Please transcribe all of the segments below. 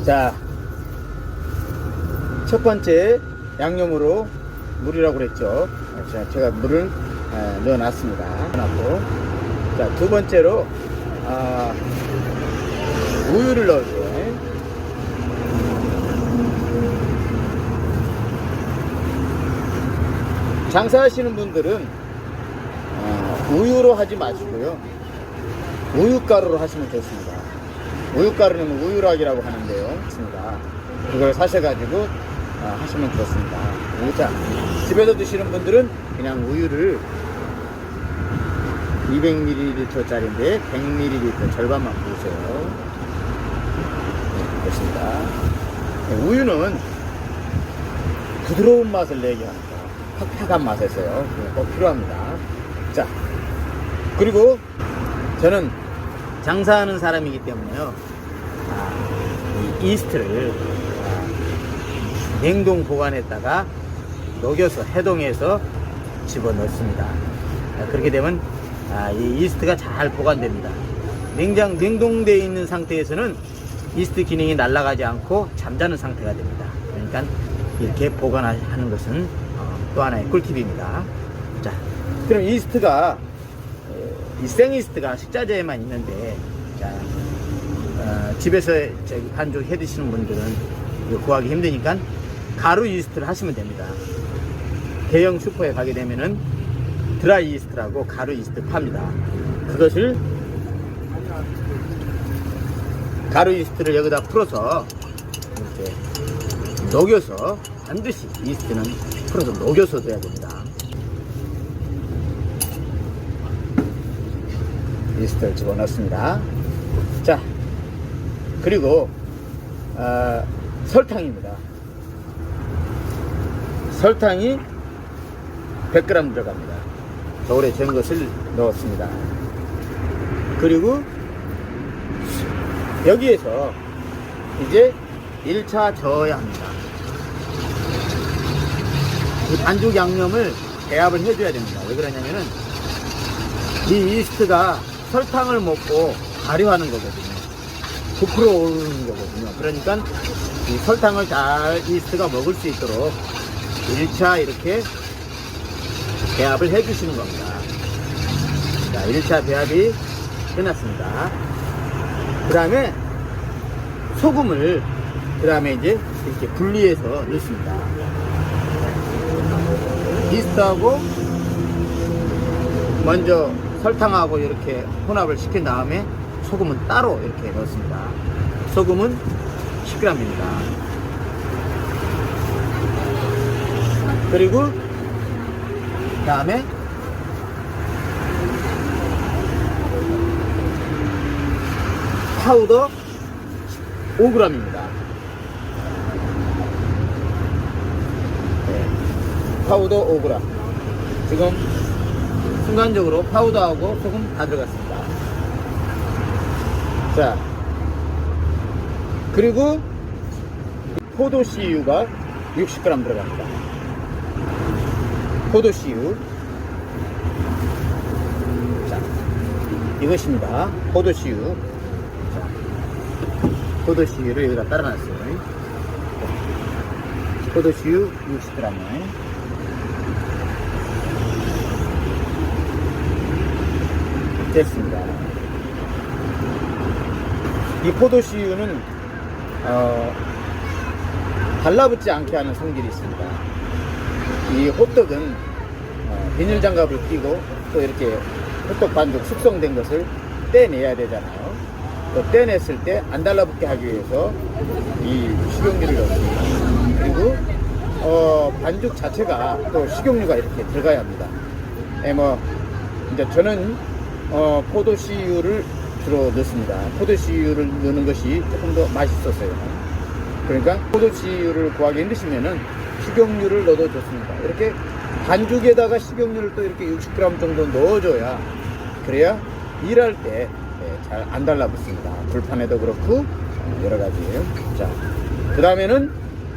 자, 첫 번째 양념으로 물이라고 그랬죠. 자, 제가 물을 넣어놨습니다. 넣어놨고, 자, 두 번째로 우유를 넣을게요. 장사하시는 분들은 우유로 하지 마시고요, 우유가루로 하시면 좋습니다. 우유가루는 우유락이라고 하는데요. 그걸 사셔가지고 하시면 좋습니다. 자, 집에서 드시는 분들은 그냥 우유를 200ml 짜리인데 100ml 절반만 부으세요. 네, 됐습니다. 네, 우유는 부드러운 맛을 내게 합니다. 팍팍한 맛에서요. 꼭 필요합니다. 자, 그리고 저는 장사하는 사람이기 때문에요, 이 이스트를 냉동 보관했다가 녹여서 해동해서 집어넣습니다. 그렇게 되면 이 이스트가 잘 보관됩니다. 냉동되어 있는 상태에서는 이스트 기능이 날아가지 않고 잠자는 상태가 됩니다. 그러니까 이렇게 보관하는 것은 또 하나의 꿀팁입니다. 자, 그럼 이스트가 이 생이스트가 식자재에만 있는데, 자, 집에서 반죽 해 드시는 분들은 구하기 힘드니까 가루 이스트를 하시면 됩니다. 대형 슈퍼에 가게 되면은 드라이 이스트라고 가루 이스트 팝니다. 그것을 가루 이스트를 여기다 풀어서 이렇게 녹여서, 반드시 이스트는 풀어서 녹여서 둬야 됩니다. 이스트를 집어넣습니다. 자, 그리고 설탕입니다. 설탕이 100g 들어갑니다. 겨울에 잰 것을 넣었습니다. 그리고 여기에서 이제 1차 저어야 합니다. 이 반죽 양념을 배합을 해줘야 됩니다. 왜 그러냐면은 이 이스트가 설탕을 먹고 발효하는 거거든요. 부풀어 오르는 거거든요. 그러니까 이 설탕을 잘 이스트가 먹을 수 있도록 1차 이렇게 배합을 해 주시는 겁니다. 자, 1차 배합이 끝났습니다. 그 다음에 소금을 그 다음에 이제 이렇게 분리해서 넣습니다. 이스트하고 먼저 설탕하고 이렇게 혼합을 시킨 다음에 소금은 따로 이렇게 넣습니다. 소금은 10g입니다. 그리고 그 다음에 파우더 5g입니다. 네, 파우더 5g. 지금 순간적으로 파우더하고 소금 다 들어갔습니다. 자, 그리고 포도씨유가 60g 들어갑니다. 포도씨유. 자, 이것입니다. 포도씨유. 자, 포도씨유를 여기다 따라놨어요. 포도씨유 60g을. 됐습니다. 이 포도씨유는 달라붙지 않게 하는 성질이 있습니다. 이 호떡은 비닐 장갑을 끼고 또 이렇게 호떡 반죽 숙성된 것을 떼내야 되잖아요. 또 떼냈을 때 안 달라붙게 하기 위해서 이 식용유를 넣습니다. 그리고 반죽 자체가 또 식용유가 이렇게 들어가야 합니다. 이제 저는 포도씨유를 주로 넣습니다. 포도씨유를 넣는 것이 조금 더 맛있었어요. 그러니까 포도씨유를 구하기 힘드시면은 식용유를 넣어도 좋습니다. 이렇게 반죽에다가 식용유를 또 이렇게 60g 정도 넣어줘야, 그래야 일할 때 잘 안 달라붙습니다. 불판에도 그렇고 여러 가지예요. 자, 그 다음에는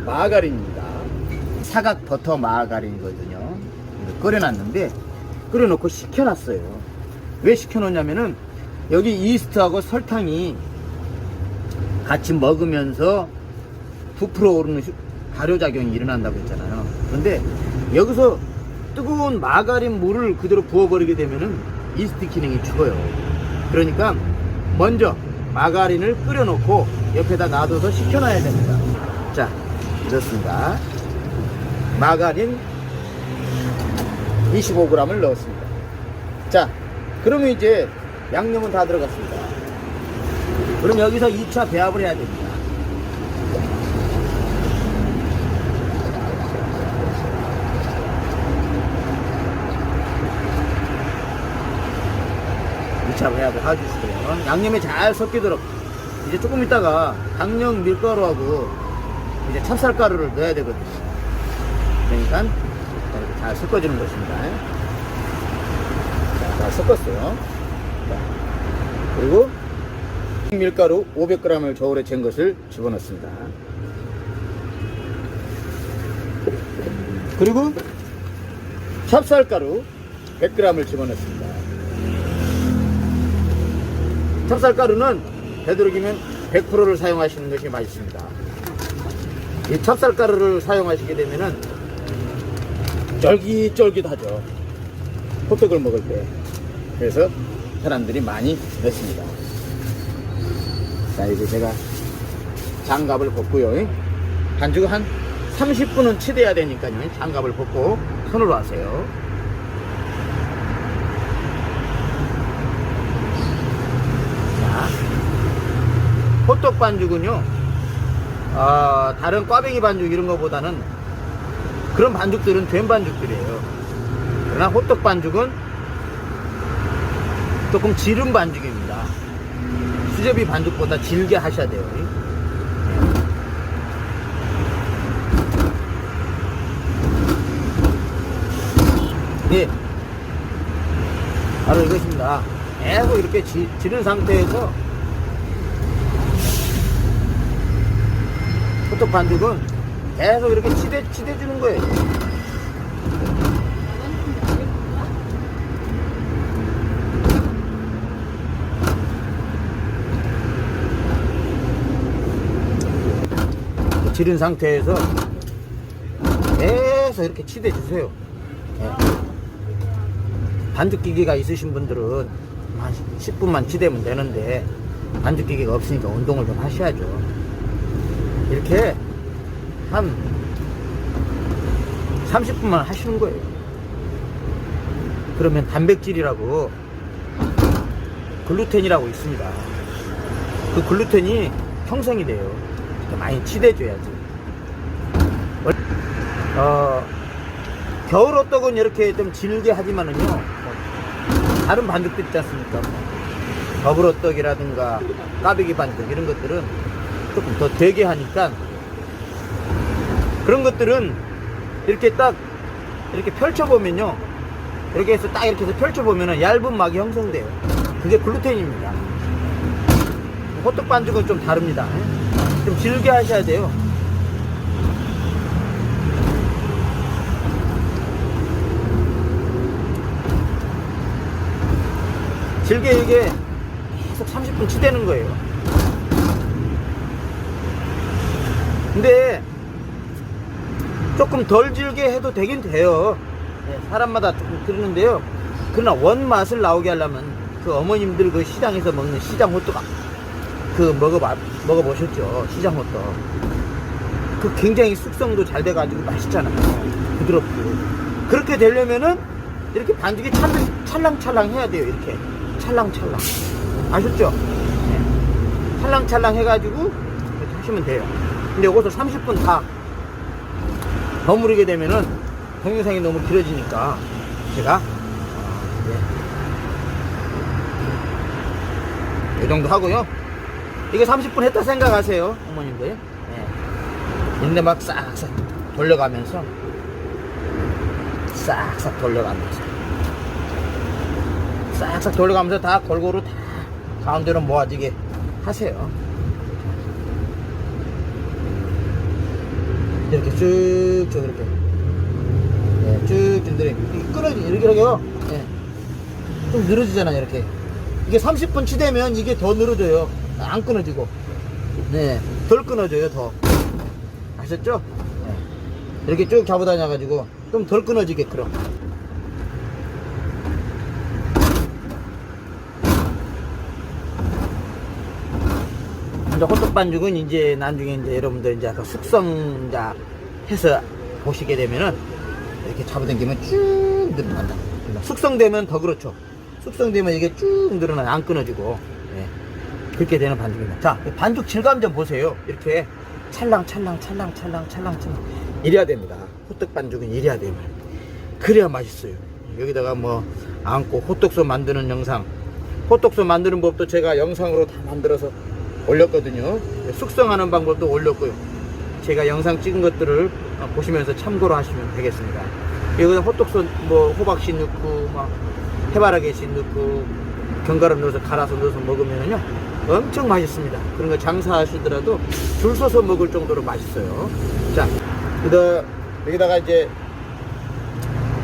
마가린입니다. 사각 버터 마가린이거든요. 끓여놨는데 끓여놓고 식혀놨어요. 왜 식혀놓냐면은 여기 이스트하고 설탕이 같이 먹으면서 부풀어 오르는 발효작용이 일어난다고 했잖아요. 그런데 여기서 뜨거운 마가린 물을 그대로 부어버리게 되면은 이스트 기능이 죽어요. 그러니까 먼저 마가린을 끓여놓고 옆에다 놔둬서 식혀놔야 됩니다. 자, 넣었습니다. 마가린 25g을 넣었습니다. 자, 그러면 이제 양념은 다 들어갔습니다. 그럼 여기서 2차 배합을 해야 됩니다. 배합을 해주시고요. 양념이 잘 섞이도록 이제 조금 있다가 강령 밀가루하고 이제 찹쌀가루를 넣어야 되거든요. 그러니까 이렇게 잘 섞어주는 것입니다. 자, 잘 섞었어요. 자, 그리고 밀가루 500g을 저울에 잰 것을 집어넣습니다. 그리고 찹쌀가루 100g을 집어넣습니다. 찹쌀가루는 되도록이면 100%를 사용하시는 것이 맛있습니다. 이 찹쌀가루를 사용하시게 되면은 쫄깃쫄깃하죠. 호떡을 먹을 때. 그래서 사람들이 많이 넣습니다. 자, 이제 제가 장갑을 벗고요. 반죽 한 30분은 치대야 되니까요. 장갑을 벗고 손으로 하세요. 호떡 반죽은요, 다른 꽈배기 반죽 이런 거보다는 그런 반죽들은 된 반죽들이에요. 그러나 호떡 반죽은 조금 지른 반죽입니다. 수제비 반죽보다 질게 하셔야 돼요. 예, 바로 이것입니다. 계속 이렇게 지른 상태에서 호떡 반죽은 계속 이렇게 치대주는 거예요. 지른 상태에서 계속 이렇게 치대주세요. 네. 반죽기계가 있으신 분들은 한 10분만 치대면 되는데 반죽기계가 없으니까 운동을 좀 하셔야죠. 이렇게 한 30분만 하시는 거예요. 그러면 단백질이라고 글루텐이라고 있습니다. 그 글루텐이 형성이 돼요. 많이 치대줘야지. 겨울 호떡은 이렇게 좀 질게 하지만은요, 다른 반죽들 있지 않습니까? 버블 호떡이라든가 까베기 반죽 이런 것들은 조금 더 되게 하니까 그런 것들은 이렇게 딱 이렇게 펼쳐보면요, 이렇게 해서 딱 이렇게 해서 펼쳐보면은 얇은 막이 형성돼요. 그게 글루텐입니다. 호떡 반죽은 좀 다릅니다. 좀 질게 하셔야 돼요. 질게 이게 계속 30분 치대는 거예요. 근데 조금 덜 질게 해도 되긴 돼요. 네, 사람마다 조금 그러는데요. 그러나 원 맛을 나오게 하려면 그 어머님들 그 시장에서 먹는 시장 호떡 그 먹어보셨죠? 시장 호떡. 그 굉장히 숙성도 잘 돼가지고 맛있잖아요. 부드럽고. 그렇게 되려면은 이렇게 반죽이 찰랑찰랑 해야 돼요. 이렇게 찰랑찰랑. 아셨죠? 네. 찰랑찰랑 해가지고 이렇게 하시면 돼요. 근데 이것을 30분 다 버무리게 되면은 동영상이 너무 길어지니까 제가 이 정도 하고요. 이게 30분 했다 생각하세요, 어머님들. 네. 근데 막 싹싹 돌려가면서 싹싹 돌려가면서 다 골고루 다 가운데로 모아지게 하세요. 이렇게 쭉쭉 이렇게, 네, 쭉쭉 이렇게 끊어지 이렇게 하게요. 네. 좀 늘어지잖아요. 이렇게 이게 30분 치대면 이게 더 늘어져요. 안 끊어지고, 네, 덜 끊어져요. 더 아셨죠? 네. 이렇게 쭉 잡아다녀가지고 좀 덜 끊어지게끔. 이제 호떡 반죽은 이제 나중에 이제 여러분들 이제 숙성 이제 해서 보시게 되면은 이렇게 잡아당기면 쭉 늘어난다. 숙성되면 더 그렇죠. 숙성되면 이게 쭉 늘어나요. 안 끊어지고. 예. 그렇게 되는 반죽입니다. 자, 반죽 질감 좀 보세요. 이렇게 찰랑찰랑 이래야 됩니다. 호떡 반죽은 이래야 돼요. 그래야 맛있어요. 여기다가 뭐 안고 호떡소 만드는 영상, 호떡소 만드는 법도 제가 영상으로 다 만들어서 올렸거든요. 숙성하는 방법도 올렸고요. 제가 영상 찍은 것들을 보시면서 참고로 하시면 되겠습니다. 여기다 호떡소 뭐 호박씨 넣고 막 해바라기씨 넣고 견과류 넣어서 갈아서 넣어서 먹으면요 엄청 맛있습니다. 그런 거 장사하시더라도 줄 서서 먹을 정도로 맛있어요. 자, 여기다가 이제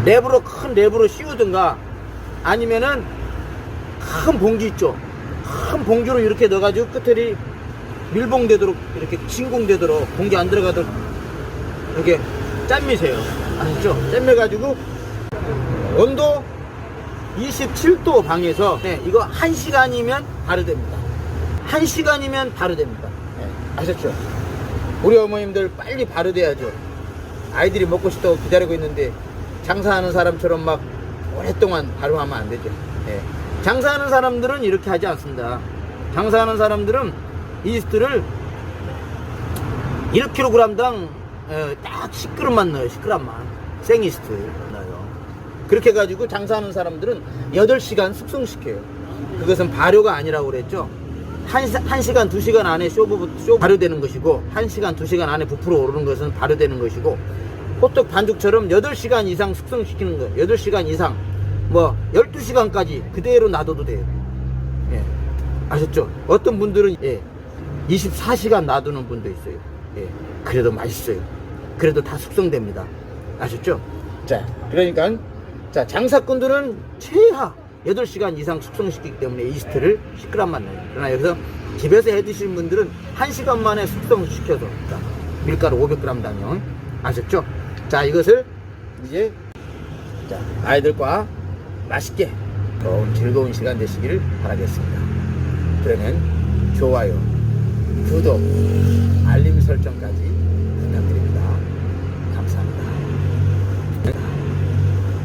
큰 랩으로 씌우든가 아니면은 큰 봉지 있죠. 큰 봉지로 이렇게 넣어가지고 끝에 밀봉되도록 이렇게 진공되도록 공기 안 들어가도록 이렇게 짠미세요. 아시죠? 짠매가지고 온도 27도 방에서 이거 1시간이면 바로 됩니다. 1시간이면 바로 됩니다. 아셨죠? 우리 어머님들 빨리 바로 돼야죠. 아이들이 먹고 싶다고 기다리고 있는데 장사하는 사람처럼 막 오랫동안 바로 하면 안 되죠. 장사하는 사람들은 이렇게 하지 않습니다. 장사하는 사람들은 이스트를 1kg당 딱 10g만 넣어요. 10g만 생이스트 넣어요. 그렇게 해가지고 장사하는 사람들은 8시간 숙성시켜요. 그것은 발효가 아니라고 그랬죠. 1시간 2시간 안에 쇼 발효되는 것이고 1시간 2시간 안에 부풀어 오르는 것은 발효되는 것이고, 호떡 반죽처럼 8시간 이상 숙성시키는 거예요. 8시간 이상 뭐 12시간까지 그대로 놔둬도 돼요. 예. 아셨죠? 어떤 분들은 24시간 놔두는 분도 있어요. 그래도 맛있어요. 그래도 다 숙성됩니다. 아셨죠? 자, 그러니까 자, 장사꾼들은 최하 8시간 이상 숙성시키기 때문에 이스트를 10g만 넣어요. 그러나 여기서 집에서 해 드시는 분들은 1시간 만에 숙성시켜서 밀가루 500g당요. 아셨죠? 자, 이것을 이제 자, 아이들과 맛있게 즐거운 시간 되시기를 바라겠습니다. 그러면 좋아요, 구독, 알림 설정까지